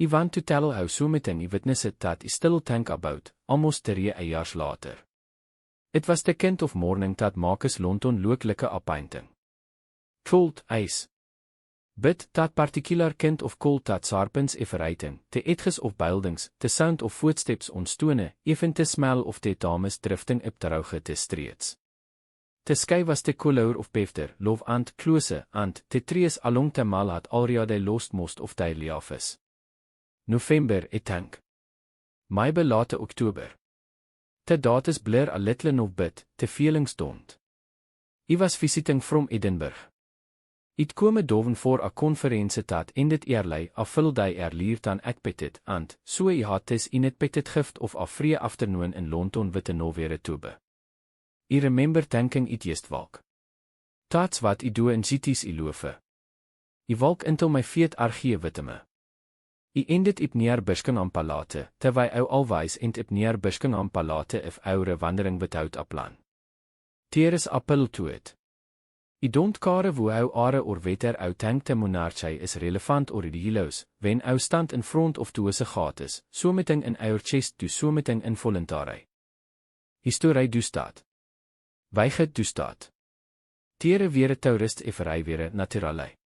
I want to tell how something I witnessed that I still think about, almost 3 years later. It was the kind of morning that Marcus London looked a painting. Cold ice. But that particular kind of cold that sharpens everything, the edges of buildings, the sound of footsteps on stone, even the smell of the dames drifting up the streets. The sky was the color of beefter, love and close, and the trees along the mall had already lost most of their leaves. November, I think. Maybe late October. The dates blur a little no bit, the feelings don't. I was visiting from Edinburgh. It kwam doven voor a conferentie dat ended early a full day earlier than expected, and so I had this unexpected gift of a free afternoon in London with a novere tube. I remember thinking it just walk. That's what I do in cities I love. I walk until my feet are with me. I ended up near Buckingham Palace, terwijl I always end up near Buckingham Palace if our wandering without a plan. There is a pull to it. I don't care hoe are or whether ou think the monarchy is relevant or ridiculous, when ou stand in front of those gates, something in our chest do something involuntary. Historie do staat. Weiget do staat. Tere weer tourist every weer naturally.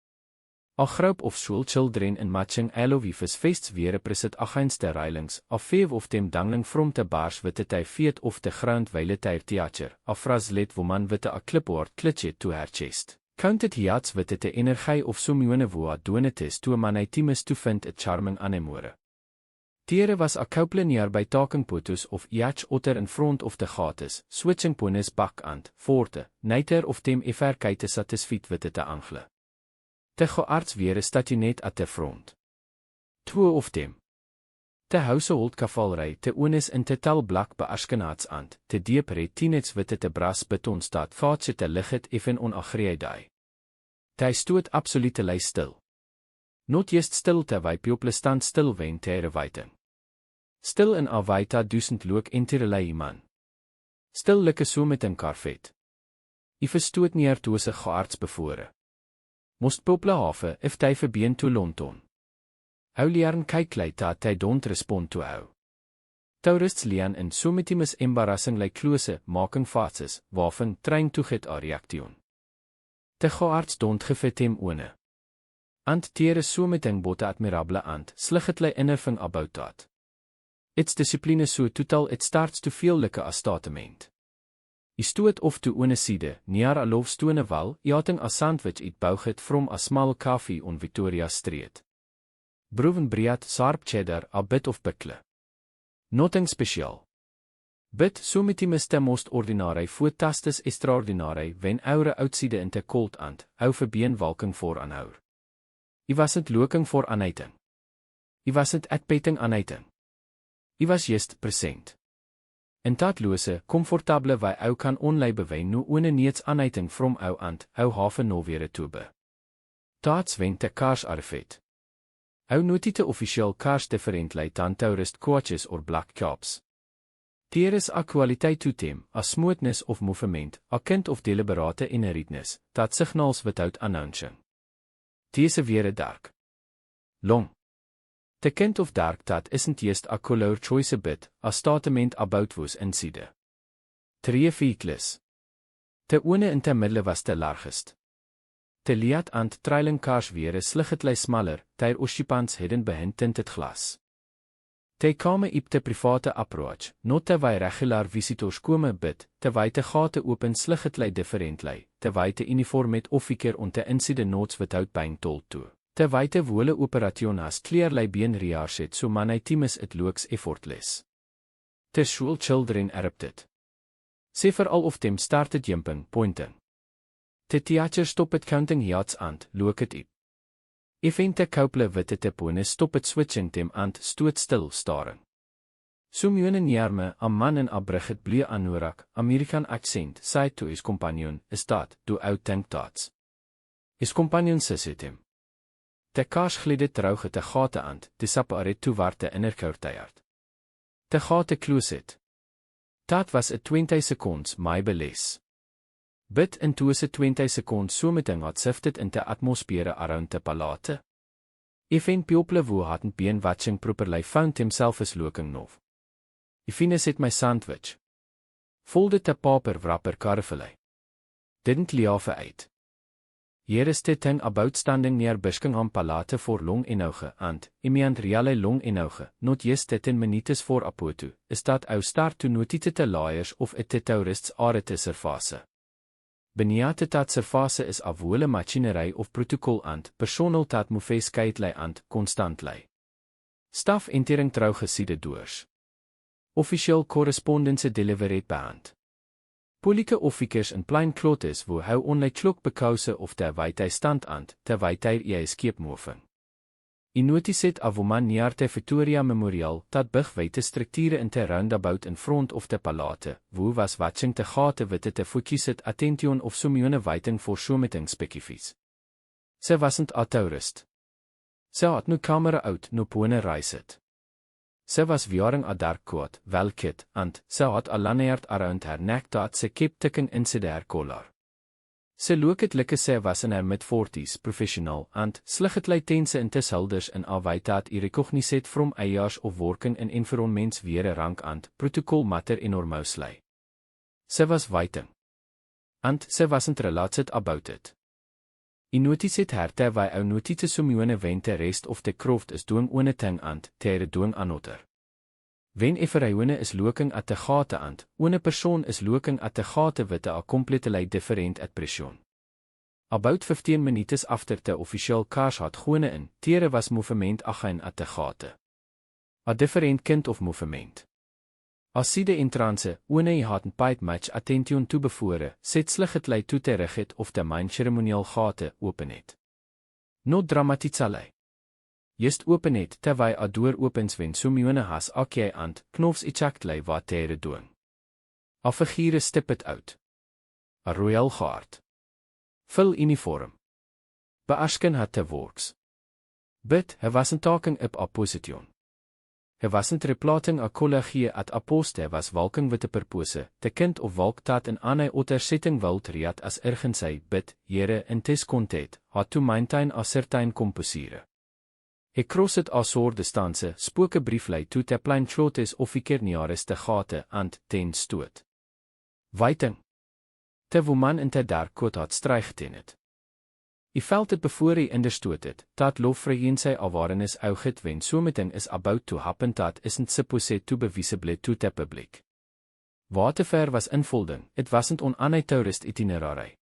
A group of school children in matching Elovives fests weer presit against the railings, a few of them dangling from the bars with the feet of the ground while the theater, a frazzled woman with a clipboard clutched to her chest. Counted yachts with the energy of someone who doing it is to a man times to find it charming anemore. Tere was a couple nearby taking photos of yacht otter in front of the gates, switching ponies back and forth, neither of them ever kite satisfied with the angle. The gearts weer stationed at the front. 2 of them. The household cavalry, the ones in the tall black bearskenaats and, the deep red teenage with the brass beton staat vaatje te ligget even on a grey day. They stood absolutely still. Not just still terwijl people stand still when they're waiting. Still in a waita duizend look entirely man. Still like so met een karvet. I verstoot neer toe se gearts bevore. Most people have if they verbeen to London. Ou leern kyk dat they don't respond to ou. Tourists learn in so metimus embarrassingly close making faces, waarvan trying to get a reaction. The gearts don't give them one. And there is so meting bote admirable and slightly innerving about that. It's discipline so total it starts to feel like a statement. I stoot of to one side, near a loafstone wal, eating a sandwich eat bouget from a small cafe on Victoria Street. Broven bread, sharp cheddar, a bit of pickle. Nothing special. But so metimus the most ordinary food tastes extraordinary when our outside in the cold and, ou verbeen walking for an hour. I wasn't looking for an item. I wasn't expecting an item. I was just present. In dat loose, comfortable wij ou kan onlei bewijn nu one niets aaneiting from ou and, ou haven no weer tube. Taats wenk de kaars arfet. Ou notite officieel kaars differently dan tourist coaches or black caps. There is a kwaliteit to them, a smoothness of movement, a kind of deliberate inheritness, that signals without announcing. Deze weer dark. Long. The kind of dark that isn't just a color choice a bit, a statement about was inside. 3 vehicles. The one in the middle was the largest. The liat and trailing cars weer slightly smaller, their occupants hidden behind tinted glass. They came up the private approach, not terwijl regular visitors komen bid, terwijl de gaten open slightly differently, terwijl de uniform met officer on the inside notes without being told to. Terwijl de wole operation has clearly been rehearsed so many times it looks effortless. The school children erupted. Several of them started jumping, pointing. The theater stopped counting yachts and looked up. Even the couple with the ponies stopped switching them and stood still staring. Sommige neerme, a man in a brugget blue anorak, American accent, said to his companion, is that, do out think that. His companion says it him. De kaars glidde terug de gate aan, de separate toewaard de innercourtyard. De gate closed. Dat was 20 seconds my beles. But in 20 seconds something had shifted in the atmosphere around the palate. Even people who hadn't been watching properly found themselves as looking nov. Ifines het my sandwich. Folded the paper wrapper carefully. Didn't leave uit. Here is the thing about standing near Buckingham Palace for long enough and, iemand really long enough, not just 10 minutes for apoto, is dat ou start to notice te liars of it te tourists are te surface. Beniate dat surface is afwole machinery of protocol and, personal dat moefes keitlei and, constant lei. Staf entering trouw gesiede doors. Official correspondence delivered behand. Polike officers in plain clothes wo hou onleidelijk bekousen of ter weit hy stand aan, ter weit hy jy escape moving. In notice het a woman near te Victoria Memorial, dat bigweite structure in te roundabout in front of te palate, wo was watching te gate witte te voetjies het attention of somione waiting for someting specifies. Sy wasn't a tourist. Sy had no camera out, no pone reis het. Sy was wearing a dark coat, well kit, and sy had a lanyard around her neck dat sy kept ticking inside her collar. Sy look het like sy was in her mid-40s, professional, and slig het tense in tis hulders in a weit dat I recogniseert from eiers of working in environments weer rank and, protocol matter enormous lei. Sy was waiting. And sy wasn't relaxed about it. I notice het her terwijl ou notice somione wente rest of the croft is doing one thing and, tere doing another. When everyone is looking at the gate and, one person is looking at the gate with a completely different expression. About 15 minutes after the official cars had gone in, tere was movement again at the gate. A different kind of movement. As sy de entrance, one hy hadn't paid much attention to before, setslig het lei toe terug het of de myn ceremonieel gate open het. Not dramatisalei. Just open het, terwijl a door opens wen somione has akjei and, knofs ichakt lei wat tere doen. A figure step het uit. A royal guard. Full uniform. Beasken had te works. But, he wasn't talking up a position. He wasn't replating a collegie at a post, he was walking with a purpose, te kind of walk dat in anai otter setting wild riad as ergens hy, but, jere in tis content, had to maintain a certain composure. He crossed a soort distance, spoke a briefly to te plein clotes of iker nearest te gate, and, ten stoot. Waiting. Te woman in te dark coat had stryg ten het. I felt it before he understood it, dat lofvryen sy awareness ouget when someting is about to happen dat isn't supposed to be visible to the public. Waterver was unfolding, it wasn't on any tourist itinerary.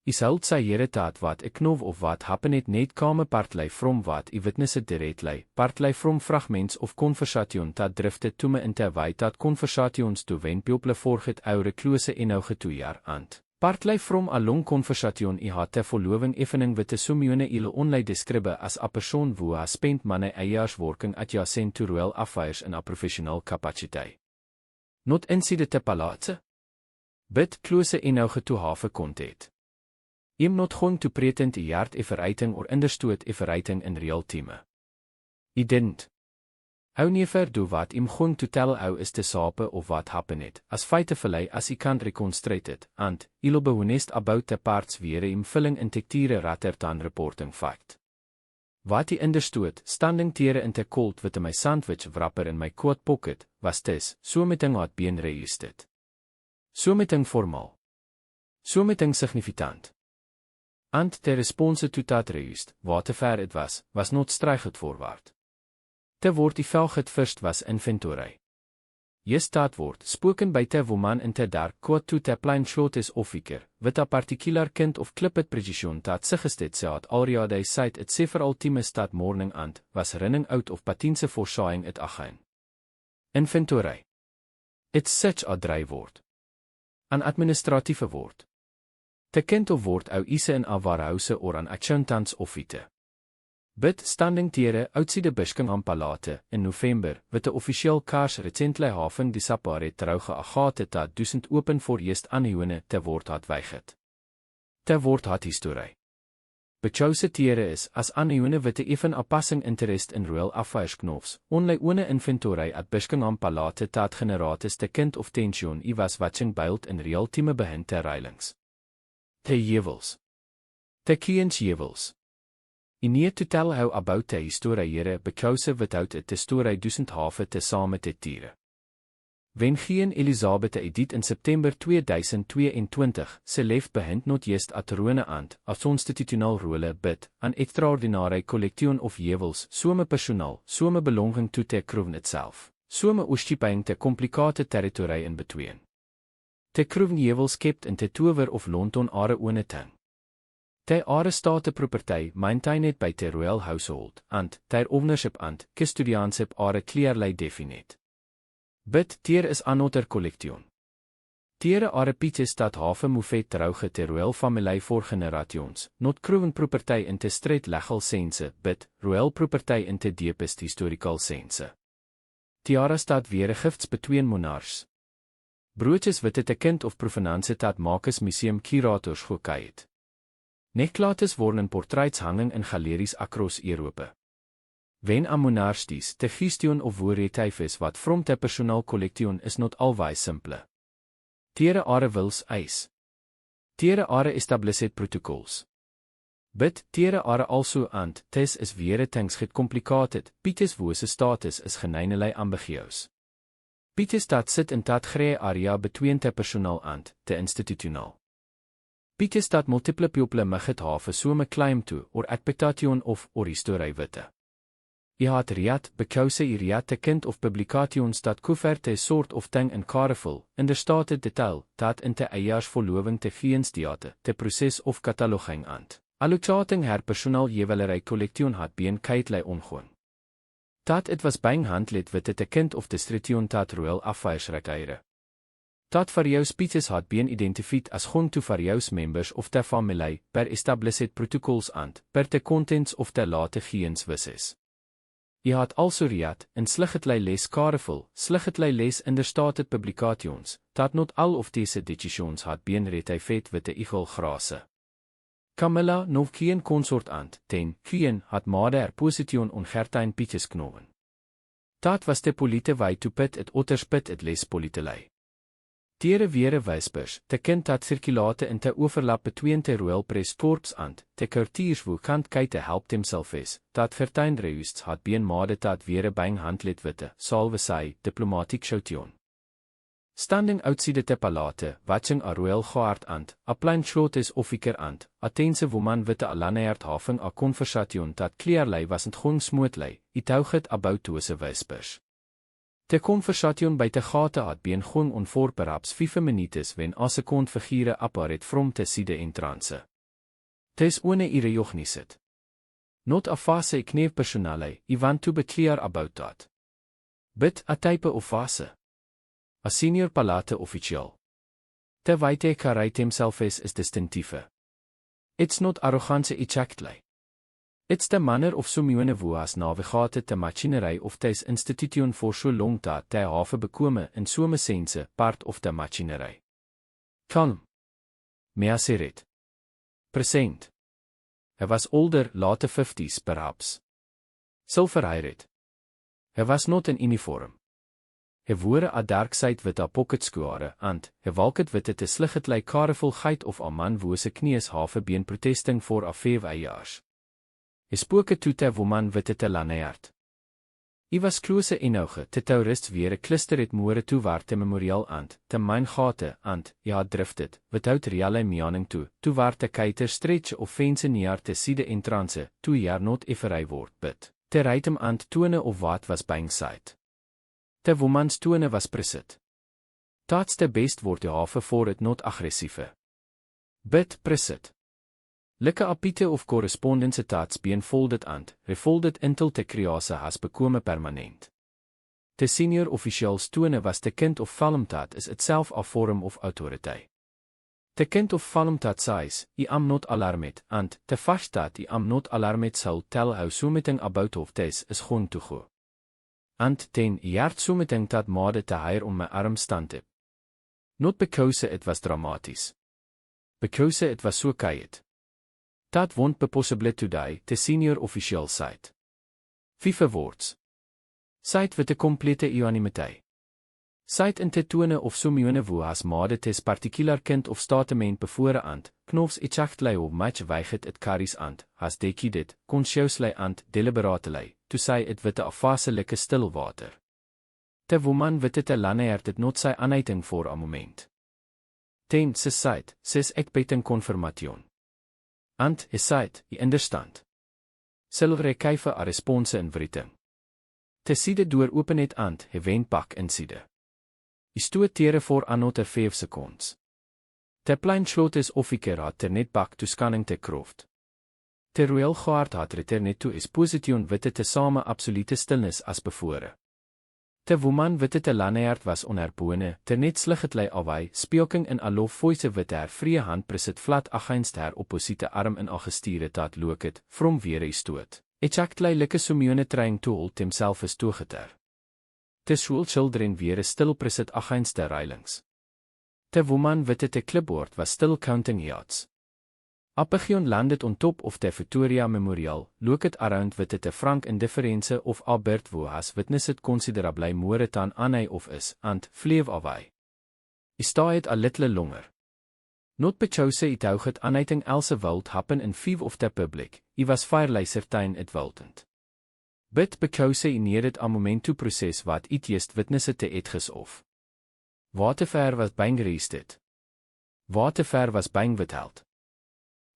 I sult sy here dat wat ek knov of wat happen het net kame partly from wat I witness het directly, partly from fragments of conversation dat drifted to me in te weit dat conversations to wen people forget oure klose en nou getoejaar and. Partly from a long conversation I had te verloving evening with the somione ile onlei describe as a person who has spent many years working adjacent to royal affairs in a professional capacity. Not inside the palace. But close enough to have a contact. I'm not going to pretend I yard everything or understood everything in real time. I didn't. Hou never do wat I'm going to tell ou is te sape of wat happen het, as feitefully as I can reconstruct it, and, I'll be honest about the parts where I'm filling in texture rather than reporting fact. Wat I understood, standing tere in te cold with my sandwich wrapper in my coat pocket, was this, someting had been reused. Someting formal. Someting significant. And the response to that reused, whatever it was not stryget forward. Te woord I velget first was inventory. Yes dat woord, spoken by te woman in te dark coat to te plein clotes officer, with a particular kind of clipped precision dat suggested sy had already sight it several times that morning and, was running out of patience for saying it again. Inventory. It's such a dry woord. An administratieve woord. Te kind of woord ou ise in a warehouse or an accountants office. But standing tere outside the Buckingham Palace in November, with the official cars recently having disappeared trouge a gate dat duisend open voor just aanhouene te word had weigert. Te word had history. Bechouse tere is, as aanhouene with even a passing interest in royal affairs knofs, only one inventory at Buckingham Palace dat generates the kind of tension I was watching build in real time begin te reilings. Te jewels. Te kiens jewels. I need to tell how about the historiere because without it the story doesn't have te same te tiere. Wen geen Elisabeth Edith in September 2022 se left behind not just a trone and a constitutional role but an extraordinary collection of jewels some personal, some belonging to the crown itself, some occupying the complicated territory in between. The crown jewels kept in the tower of London are one thing. The are state property maintained by the royal household and their ownership and custodianship are clearly definite. But there is another collection. There are pieces that have moved through the royal family for generations, not crown property in the straight legal sense, but royal property in the deepest historical sense. Tiara staat weer gifts between monarchs. Broodjes wat het kind of provenance dat Marcus Museum curators gekry. Necklaces worden portraits hanging in galeries across Europa. Wen a monarchs the gestion of resurfaces wat from the personal collection is not always simple. There are wills eis. There are established protocols. But there are also and this is weer things get complicated, Pietes wose status is geneinelei ambiguous. Pietes dat sit in dat grey area between the personal and the institutional. Pietes dat multiple people mag het have some claim to or expectation of or history witte. I had riad because I riad the kind of publications dat covert a sort of thing in careful, understated detail, dat in te eiers verloving te geenstiate, te proces of cataloging and. Allocating her personal juwelery collection had been keitlei ongoing. Dat it was bang handlet with the kind of distribution dat royal affairs require. Dat for jou speeches had been identified as going to for jou members of the family, per established protocols and, per the contents of the late geens wisses. I had also riad, in slightly less careful, slightly less understated publications, that not all of these decisions had been ratified with the eagle grase. Camilla nog geen consort and, geen had made her position on gertijn pietjes knoven. Dat was de polite way to put het otterspit het les politelei. Tere weer wijspers, te kind dat circulate in te overlap between te royal press corps and, te courtiers wo kant kite help himself is, dat gertijn reusts had been made dat weer bang handlet witte, salve sy, diplomatiek shoution. Standing outside the palate, watching a royal guard and, a plain schlotes officer and, a tense woman witte a laneerd having a conversation dat clearly wasn't going smoothly, it het about tuose whispers. The conversation by the gate had been going on for perhaps 5 minutes when a second figure apparet from the side entrance. Tes one ire jochniset. Not a fase kneef personale, I want to be clear about that. But a type of fase. A senior palate official. The white carried himself is distinctive. It's not arrogance exactly. It's the manner of someone who has navigated the machinery of this institution for so long that they have become in some sense part of the machinery. Calm. Measured. Present. He was older, late 50s perhaps. Silverhaired. He was not in uniform. He wore a dark side with a pocket square and he walked with it slightly careful gait of a man who se knees have been protesting for a 5 years. He spoke to the woman with it laneerd. He was close enough to tourists weer cluster het moore towaard the memorial and the mine gate and he had drifted, without really meaning to, towaard the kiter stretch of fence near the side entrance, to jaar not every word but, te right him and tone of what was being said. The woman's tone was preset. That's the best word to have for it not aggressive. But preset. Like a piece of correspondence that's been folded and refolded until the crease has become permanent. The senior official's tone was the kind of falmtat is itself a form of authority. The kind of falmtat says, I am not alarmed, and the fact that I am not alarmed shall tell how something about of this is going to go. And then jaart something that made te higher on my arm stand. Not because it was dramatisch. Because it was so quiet. That won't be possible today, the senior official said. 5 words. Said with the complete unanimity. Said in the tone of someone who has made this particular kind of statement before and, knofs echachtlei op match weiget het karis ant, has deki dit, consciously ant, deliberately, to say it witte afvaselike stilwater. Te woman witte te laneert het not sy aanheiting voor a moment. Ten, se sait, ses ek beten confirmation. Ant, is sait, I understand. Silvere kyfe a response in writing. Te side door open het ant, he wend pak in side. I stoot tere voor anoter 5 seconds. Te plein slot is officer had ter net bak to scanning te kroft. Te royal guard had return net to is position witte te same absolute stilnis as bevore. Te woman witte te laneert was onherbone, ter net slig het lei awai, speelking in alof voise witte her vrije hand presit flat against her opposite arm in agestiere dat loket, from weer hy stoot. Echachtlei like somione trying to hold himself is toegeter. Te school children weer stil presit against the railings. Te woman witte te clipboard was still counting yachts. Apigion landed on top of the Victoria Memorial, look around witte te frank indifference of Albert wo has witness it considerably more than anai of is, and fleef away. I sta it a little longer. Not bechouse it auget anaiting else wild happen in 5 of the public, I was fairly certain it wildend. Bit bechouse I needed a moment to process wat it jest witness te etges of. Waterver was bang gereested. Waterver was bang withheld.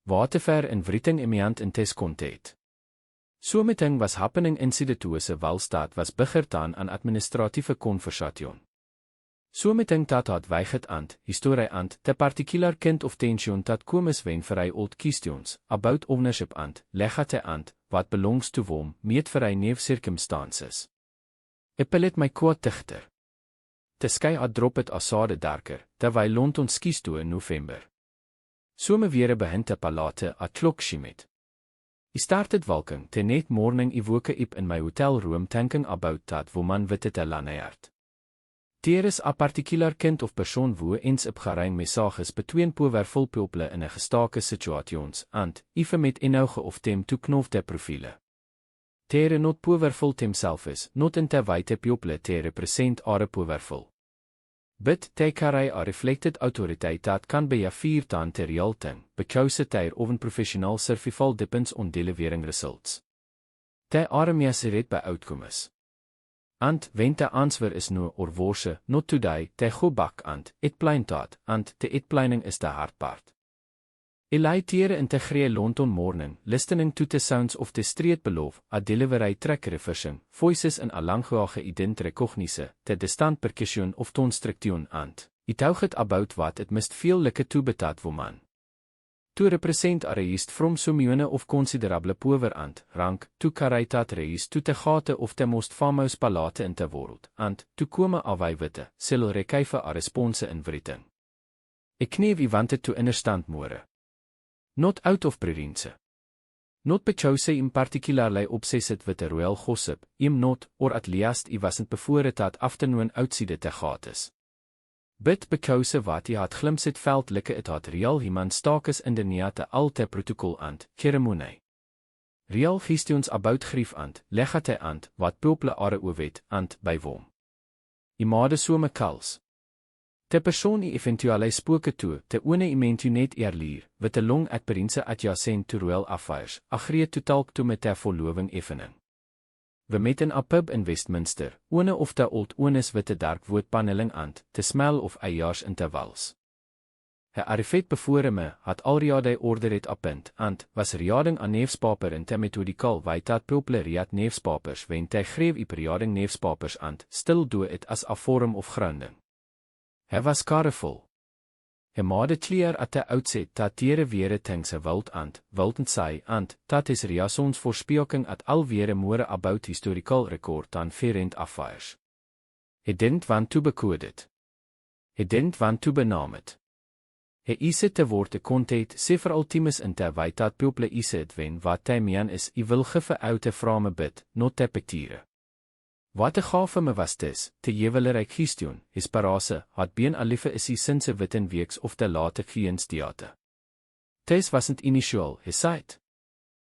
Waterver in writing emiant in tes content. So meting was happening in sidetoose welstaat was begertaan aan administratieve conversation. So meting dat had weiget ant, historie ant, te particular kind of tension dat komis wen vir hy old questions, about ownership ant, legate ant, what belongs to whom, meet vir hy neef circumstances. Eppelet my kwaad dichter. Te sky had drop het asade darker, terwyl London skies toe in November. So me weer begint te palate a klok shimet. I started walking te net morning I woke up in my hotel room thinking about that woman witte te laneert. There is a particular kind of persoon wo eens op gerein messages between powerful people in a gestake situations and, even met inouge of tem to knof de profiele. There not powerful themself is, not in te white people te represent are powerful. But tekarij a reflected autoriteit dat kan be a vier dan te real thing, because teir of een professional survival depends on delivering results. Te are red by outcomes. And, when the answer is no or worse, not today, te go back and, it plain dat, and, te it planning is the hard part. Elai tere integree London morning, listening to the sounds of the street below, a delivery track reversing, voices in a langgeage ident recognize, te distant percussion of tonstruction and, it auget about what it must feel like to betat woman. To represent a reist from somione of considerable power and, rank, to carry that reist to te gate of the most famous palate in the world, and, to kome away witte, sel rekeife a response in writing. Ek neef I wanted to understand more. Not out of preference. Not because in particularly obsessed with the royal gossip, not, or at least I wasn't before that afternoon outside te gates. But because wat I had glimpsed felt like it had real human stakes in the neate alte protocol and, ceremonie. Real gestions about grief and, legate and, wat people are ovet and, by whom. I made so me kals. Te persoon I eventuele spoke toe, te one imentu net eerlier, with a long appearance adjacent to royal affairs, agreed to talk to met ter verloving evening. We met in a pub in Westminster, one of the old ones with a dark wood paneling and, te smell of eiers intervals. Hy arrivet bevore me, had already order het appunt, and, was reading a neefspaper in te methodical wait dat people read neefspapers when te greef I perioding neefspapers and, still do it as a form of grounding. Hy was careful. Hy made clear at the outset dat tere weer things wilden say and, dat is reasons for speaking at alweer more about historical record than ferent affairs. Hy didn't want to becode it. Hy didn't want to bename it. Hy is te word content several times in te wait dat people is het wen wat ty meen is I wil gefe uit te vrame bid, not te pectiere. Wat de gave me was des, te jewelerijk gestion, is parase, had bien a liefe is I sinse witten weeks of te late geens theater. Tes wasn't initial, he said.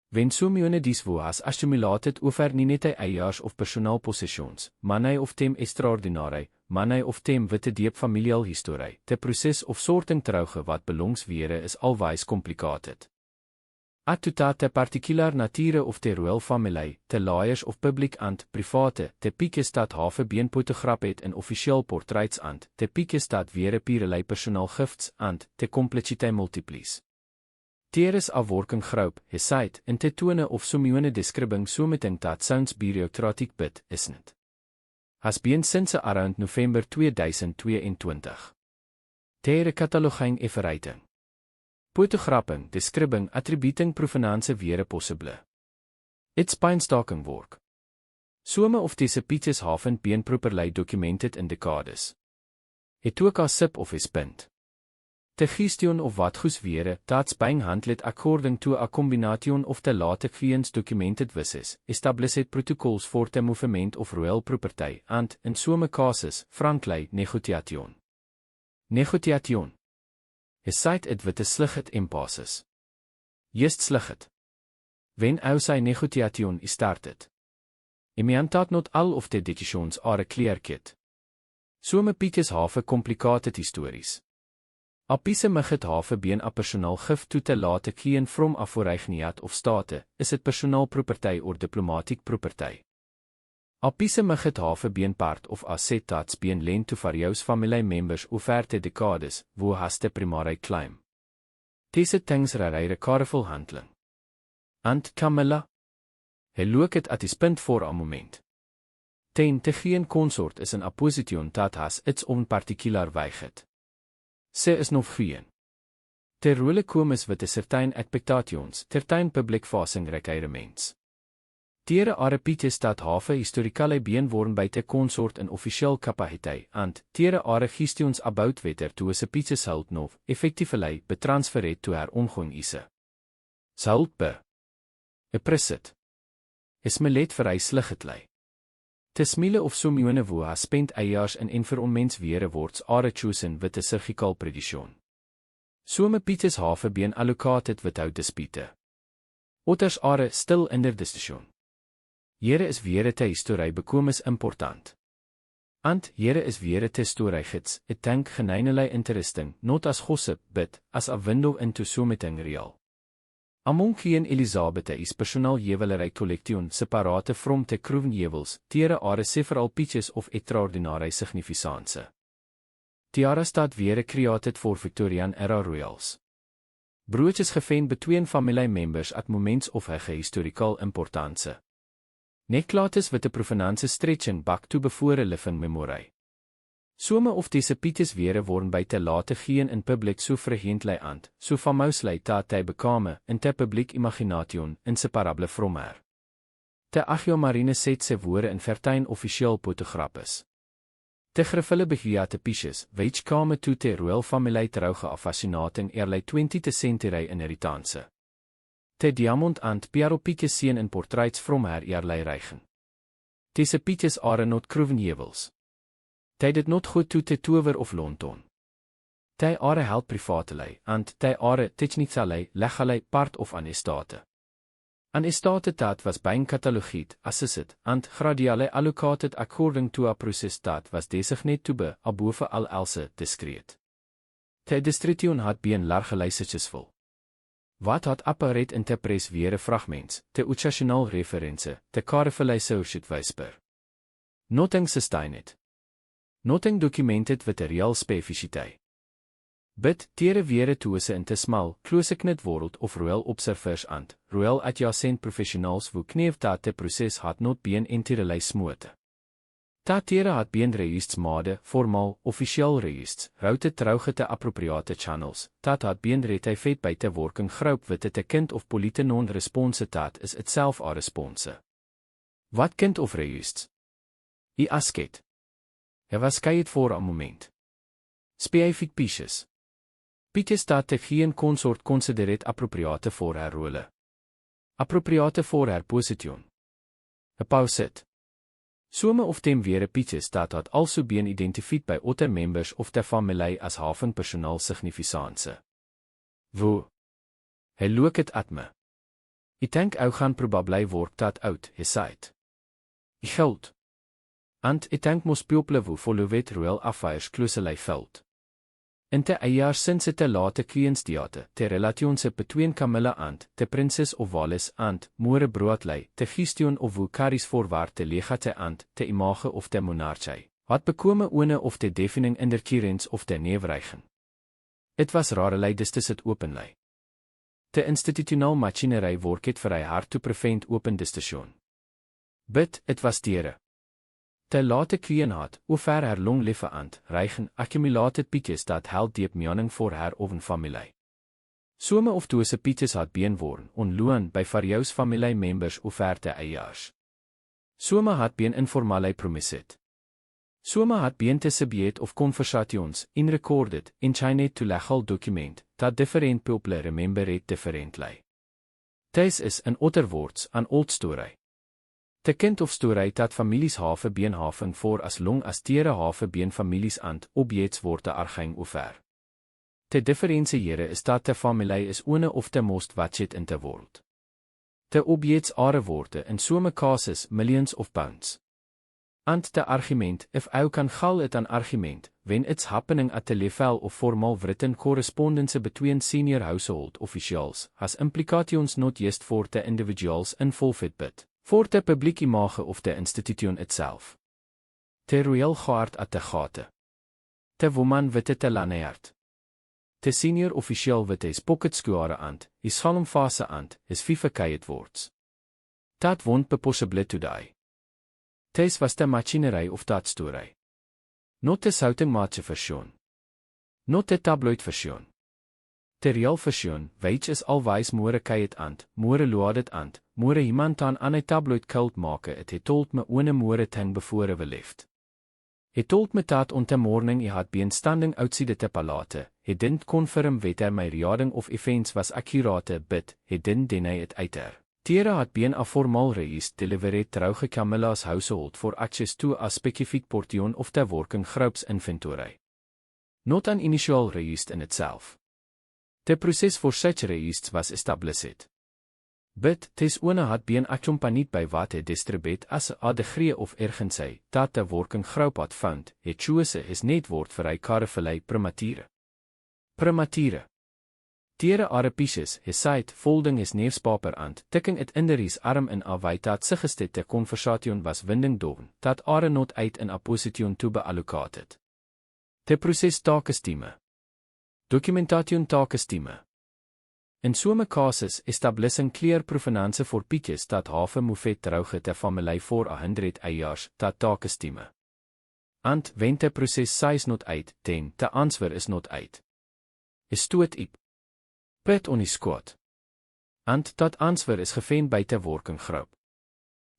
Wenn so mione dies wo has accumulated over nie net eiers of personal possessions, manai of tem extraordinary, manai of tem witte diep familial historie, te proces of sorting trouge wat belongswere is always complicated. Atuta te particular nature of te royal familie, te lawyers of public ant, private, te piekestad have beenpotograp het in officieel portraits ant, te piekestad were pirelei personal gifts ant, te complexiteit multiples. Teres afworking group, hesite, in te tone of somione describing someting dat sounds bureaucratic bit, is niet. Has been since around November 2022. Tere cataloging everything. Potograpping, describing, attributing provenance were possible. It's painstaking work. Some of these pieces haven't been properly documented in decades. Het ook a sip of is punt. Te gestion of wat goes were, that's being handled according to a combination of the late geens documented wishes, established protocols for the movement of royal property, and, in some cases, frankly, negotiation. Negotiation. Is site it with the sliget impasses. Just sliget. When outside negotiation is started. Imiantat not all of the decisions are clear kit. Some pieces have complicated histories. A piece magget have been a personal gift to te late geen from a voorreigniat of state, is it personal property or diplomatic property. A piece magget have been part of asset that's been lent to various family members over the decades, wo has the primary claim. These things rare careful handling. And Camilla? He look at his punt for a moment. Ten te geen consort is a position that has its own particular weiget. Ze is nog geen. Ter role kom is with a certain expectations, certain public facing requirements. Tere are pieces dat have historicale been worden by te consort in officieel capaciteit, and tere are gestions about wetter to is a pieces hult nov, effectively betransfereerd to haar ongoing ise. Zult be. E presit. Is me let vir hy sligetlei. Te smile of somione wo ha spend eiers in en vir onmens were words are chosen with a surgical precision. Some pieces have been allocated without dispute. Others are still in their decision. Jere is were te historie bekom is important. And jere is were te story gids, it denk geneinelei interesting, not as gossip, but as a window into something real. Among geen Elisabeth is personal jewelerij collection separate from te proven jewels, tere are several pieces of extraordinary significance. Tiara staat were created for Victorian era royals. Broodjes gefend between family members at moments of hege historical importance. Necklaces with the provenance stretching back to before living memory. Some of these pieces were worden by te late geen in public so vergeentlei and, so famously dat hy bekame, in te publiek imagination, inseparable from her. Te agio marine set se woorde in vertuin officieel potograppes. Te grifille begeate pieces, which kame toe te royal familie trouge a fascinating early 20th century inheritance. Te diamond and piaropieke sien in portraits from her early reigen. These pieces are not proven jewels. They did not go to the tower of London. They are held privately, and they are technically legally part of an estate. An estate that was being catalogued, assessed, and gradually allocated according to a process that was designated to be above all else discreet. The distribution had been largely successful. Wat had apparaat in te pres were fragments, te occasional reference, te carefully sourced whisper. Nothing sustained. Nothing documented with a real specificity. But, tere were toese in te smal, close-knit world of royal observers and, royal adjacent professionals who knew that the process had not been entirely smooth. Dat tere had been reused made, formal, official reused, routed trouge te appropriate channels, dat had been retified by te working group with te kind of polite non-response dat is itself a response. Wat kind of reused? I asket. Hij was kwijt voor een moment. Specific pieces. Pieces dat te geen consort considered appropriate voor haar role. Appropriate voor haar position. A pauset. Some of them were pieces that had also been identified by other members of the family as having personal significance. Wo? Hij looked at me. I denk u gaan probably work that out, he said. Geld. Ant tank mos people wo follow royal affairs closely felt. In te eienaar sin se te late kweensdiate, te relationse between Camilla and, te Princess of Wales and, more broadlei, te gestion of wo caries voorwaar te legate and, te image of te monarchie, wat bekome one of te deafening interference of te neerwreigen. Het was rarelei dis het openlei. Te institutioneel machinery work het vir hy hard to prevent open discussion. But, het was tere. Te late kween had, ofer her long leffe and, reigen, accumulated pietjes dat held diep meaning voor her oven familie. Some of dose pietjes had been worn, onloon by various familie members ofer te eienaars. Some had been informally promised. Some had been te subject of conversations, in recorded, in China to legal document, that different people remember it differently. This is, in other words, an old story. Te kind of story dat families have been having for as long as tere have been families and objects word arging ofer. Te differentiëre is dat te familie is one of the most watched in the world. Te objects are worde in some cases millions of pounds. And the argument, if you can call it an argument, when it's happening at the level of formal written correspondence between senior household officials, has implications not just for the individuals involved but for the public image of the institution itself. Te royal guard at the gate. Te woman witte te laneerd. Te senior official witte is pocketskuare and, is schalmfase and, is vivekayet words. Dat won't be possible today. This was the machinery of that story. Not the souting matche version. Not the tabloid version. The real version, which is always more kayet and, more loaded and, more iemand aan a tabloid kult make it he told me one more thing before we left. He told me that on the morning he had been standing outside the palate, he didn't confirm whether my reading of events was accurate but, he didn't deny it either. Tere had been a formal reis delivered trouge Camilla's household for access to a specific portion of the working group's inventory. Not an initial reis in itself. The process for such reists was established. But, this one had been accompanied by what he distributed as a degree of urgency that the working group had found, het choose is net woord vir hy karrevelei premature. Premature. Tere are pieces, he said, folding his neefspaper and, tikking it under his arm in a way that suggested the conversation was winding down, that are not uit in a position to be allocated. The process takestime. Documentation takestime. In some cases, establishing clear provenance for pietjes dat have moefet trouge te familie for 100 years, dat takestime. And, when the process says not uit, then, the answer is not uit. Is stoot ip. Pet on his squad. And, dat answer is gevind by the working group.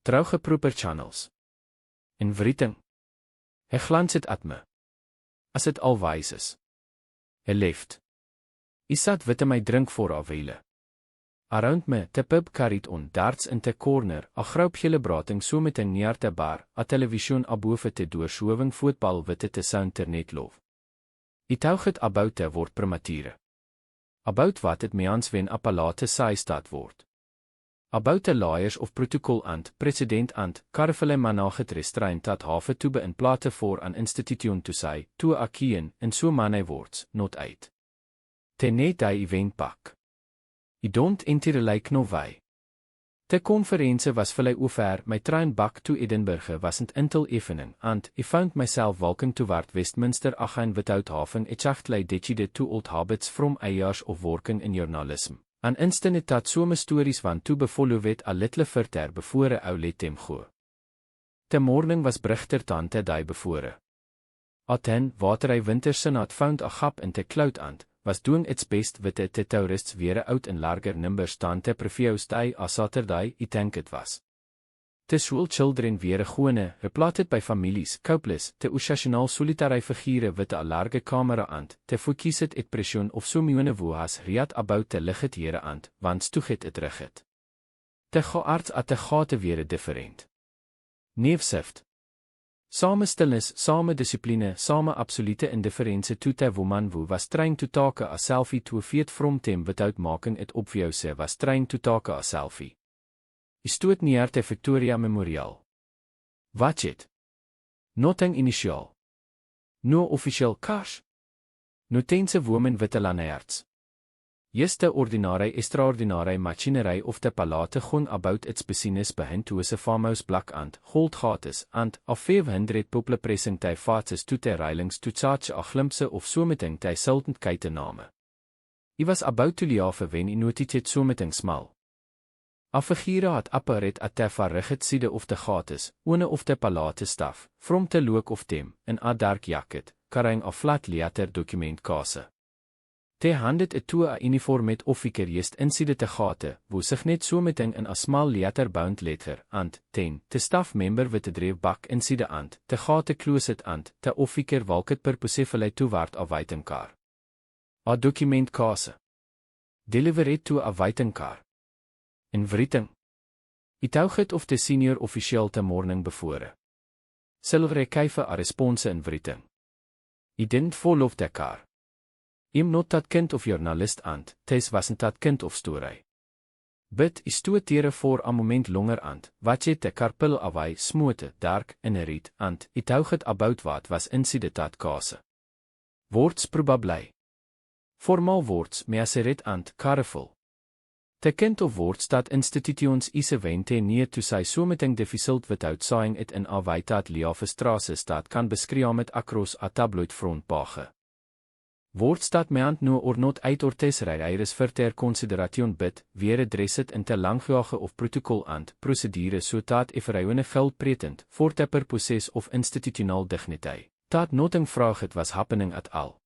Trouge proper channels. In writing. He glanced at me. As it always is. He left. He sat witte my drink for a while. Around me, the pub carried on darts in the corner, a groep gele brating so met een neer te bar, a television above te doorsowing voetbal witte te internet loof. It houget about te word premature. About wat het means wen a palate saai staat word. About the lawyers of protocol and, precedent and, karvele managet restraint dat have to be in plate for an institution to say, to a kien, in so many words, not uit. Te net die event pak. I don't enter like no way. The conference was vallei over, my train back to Edinburgh wasn't until evening, and I found myself walking toward Westminster again without having exactly decided two old habits from years of working in journalism. An instant dat some stories van to be followed a little further before I let them go. The morning was brighter than the day before. At 10, water I Winterson had found a gap in the cloud and was doing its best with the tourists weer out in larger numbers than the previous day a Saturday, I think it was. The school children weer gewone, replatted by families, couples, the occasional solitary figure with a large camera and, the focused expression of so many who has read about the liget here and, wants to get it recht. The geaards at the gate weer different. Neefsift. Same stillness, same discipline, same absolute indifference to the woman who was trying to take a selfie to a feed from them without making it obvious she was trying to take a selfie. I stood near the Victoria Memorial. Watch it. Noting initiaal. No official cash. Notense women witte lanerts. Jeste ordinare extraordinare machinery of te palate gon about its business behind to a farmhouse black ant, goldgates, and of 500 people pressing ty faces to te railings to charge a glimpse of someting ty sultant kite name. I was about to liafe when I notited someting smal. A figure had apparet at te verriget side of te gates, one of te palate staf, from te look of them, in a dark jacket, carrying a flat letter document kase. Te handed het toe a uniform met officer jest inside te gate, wo sig net someting in a small letter-bound letter, and, te staff member with te dreef bak inside and, te gate closet and, te officer walket per poseffelij toewaard a weitenkar. A document kase. Deliver het toe a weitenkar. In writing. I toug het of te senior officieel te morning bevore. Silver kyfe a response in writing. I didn't follow te kar. I'm not dat kind of journalist and, tes wasn't dat kind of story. But I stoot tere voor a moment longer and, wat je te karpil away smote, dark, in a read, and, I toug het about wat was inside dat kase. Words probably. Formal words, me as a red and, careful. Te kind of words dat institutions ise wente neer to sy someting difficult without saying it in a way dat liafe strasse dat kan beskriam het across a tabloid frontpage. Words dat meant no or not uit or tesreiris vir ter consideration bid, weer adres het in te langjage of protocol and, procedure so dat everyone geld pretend, for te purposes of institutional dignity, dat nothing vraag het was happening at all.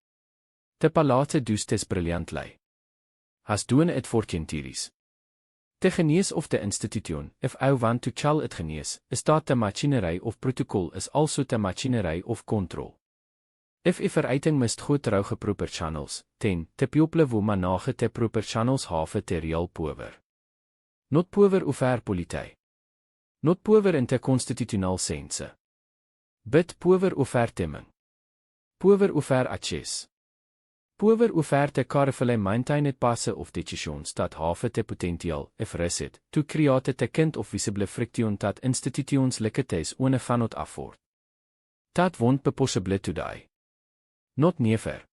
Te palate dus tes brilliantly. Has doen het fortentiris. Te genees of te institution, if I want to chal het genees, is dat te machinery of protocol is also te machinery of control. If veruiting mist goed trouge proper channels, te people wo manage te proper channels have te real power. Not power over politei. Not power in te constitutional sense. But power over temming. Power over aches. Power over te carefully maintain het passe of decisions dat have te potential, if reset, to create te kind of visible friction dat institutions likites one vanot afford. Dat won't be possible today. Not never.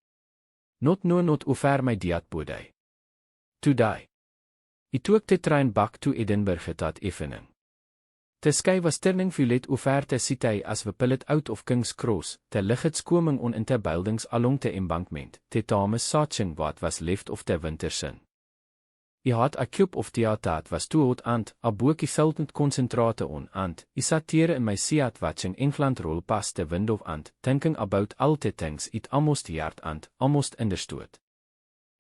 Not no not over my diat bodai. Today. I took te trein back to Edinburgh dat evening. Te sky was turning violet over te city as we pilot out of King's Cross, te lights koming on in te buildings along te embankment, te Thomas searching what was left of te wintersin. I had a cube of theater was too hot and, a boekie sultant concentrate on and, I sat here in my seat watching England roll past the window and, thinking about all the things it almost heard and, almost understood.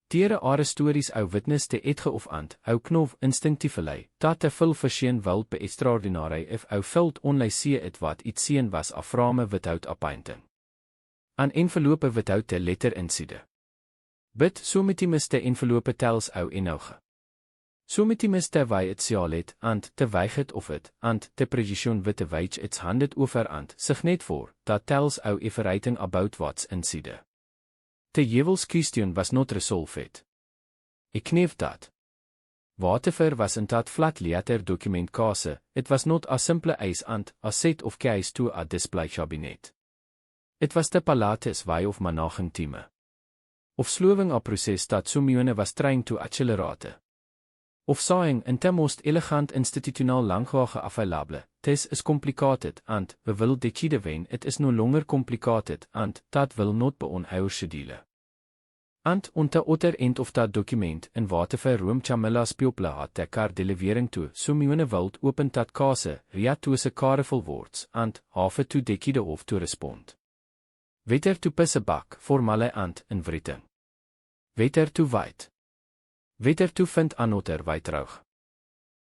Tere are stories ou witness te etge of and, ou knof instinctiefly, dat te veel verscheen wil be extraordinary if ou felt only see it wat it seen was a frame without a painting. An envelope without te letter inside. But sometimes te envelope tells ou enouge. Sometimes te wy it seal het, and te weig het of it, and te precision witte weich its handed over and, sig net voor, dat tells ou everything about what's inside. The Jewel's question was not resolved. Ek kneef dat. Whatever was in that flat letter document kase, it was not a simple ice and a set of keys to a display cabinet. It was the palates way of managing time. Of slowing a process that Sumione was trying to accelerate. Of saying in the most elegant institutional language available, this is complicated and, we will decide when it is no longer complicated and, that will not be on our schedule. And, on the other end of that document, in whatever room Camilla's people had the car delivering to, Sumione wilt open that kase, read to se careful words, and, have to decide of to respond. Wetter to pisse bak, formale and, in writing. Wetter to wait. Wetter to vind another way terug.